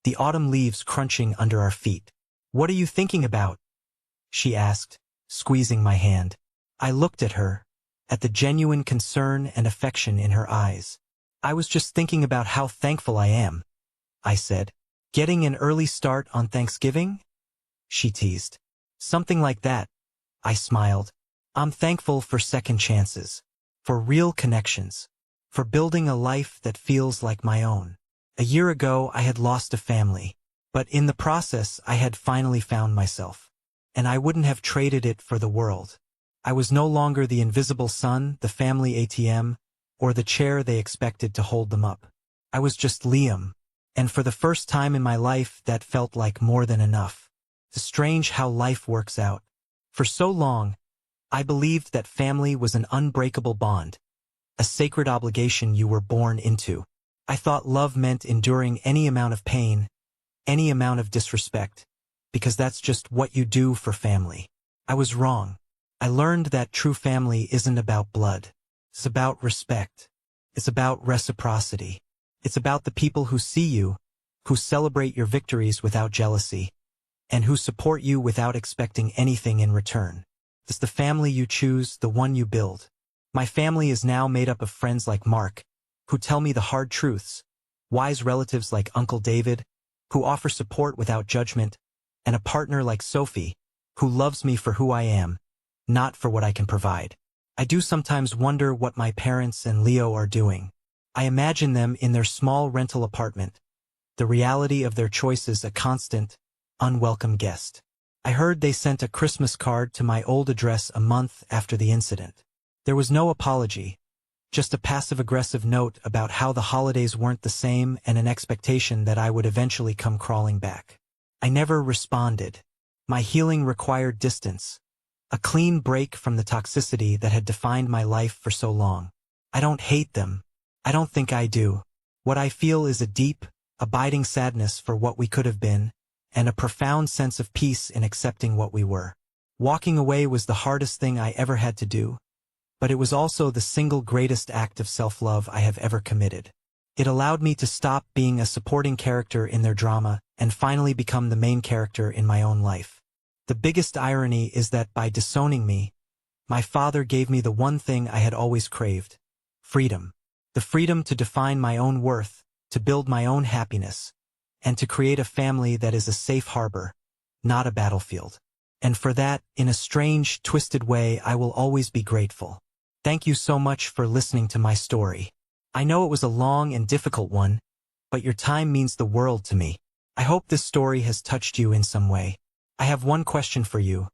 the autumn leaves crunching under our feet. "What are you thinking about?" she asked, squeezing my hand. I looked at her, at the genuine concern and affection in her eyes. "I was just thinking about how thankful I am," I said. "Getting an early start on Thanksgiving?" she teased. "Something like that," I smiled. "I'm thankful for second chances, for real connections, for building a life that feels like my own. A year ago I had lost a family, but in the process I had finally found myself. And I wouldn't have traded it for the world. I was no longer the invisible son, the family ATM, or the chair they expected to hold them up. I was just Liam, and for the first time in my life that felt like more than enough. It's strange how life works out. For so long, I believed that family was an unbreakable bond, a sacred obligation you were born into. I thought love meant enduring any amount of pain, any amount of disrespect, because that's just what you do for family. I was wrong. I learned that true family isn't about blood. It's about respect. It's about reciprocity. It's about the people who see you, who celebrate your victories without jealousy, and who support you without expecting anything in return. It's the family you choose, the one you build. My family is now made up of friends like Mark, who tell me the hard truths, wise relatives like Uncle David, who offer support without judgment, and a partner like Sophie, who loves me for who I am, not for what I can provide. I do sometimes wonder what my parents and Leo are doing. I imagine them in their small rental apartment, the reality of their choices a constant, unwelcome guest. I heard they sent a Christmas card to my old address a month after the incident. There was no apology, just a passive-aggressive note about how the holidays weren't the same and an expectation that I would eventually come crawling back. I never responded. My healing required distance, a clean break from the toxicity that had defined my life for so long. I don't hate them. I don't think I do. What I feel is a deep, abiding sadness for what we could have been, and a profound sense of peace in accepting what we were. Walking away was the hardest thing I ever had to do, but it was also the single greatest act of self-love I have ever committed. It allowed me to stop being a supporting character in their drama and finally become the main character in my own life. The biggest irony is that by disowning me, my father gave me the one thing I had always craved: freedom. The freedom to define my own worth, to build my own happiness, and to create a family that is a safe harbor, not a battlefield. And for that, in a strange, twisted way, I will always be grateful. Thank you so much for listening to my story. I know it was a long and difficult one, but your time means the world to me. I hope this story has touched you in some way. I have one question for you.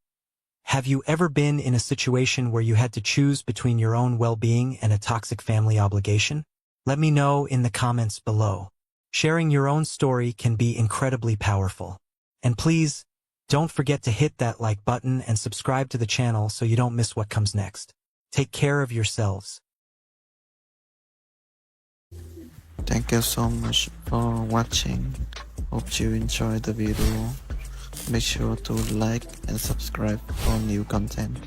Have you ever been in a situation where you had to choose between your own well-being and a toxic family obligation? Let me know in the comments below. Sharing your own story can be incredibly powerful. And please, don't forget to hit that like button and subscribe to the channel so you don't miss what comes next. Take care of yourselves. Thank you so much for watching. Hope you enjoyed the video. Make sure to like and subscribe for new content.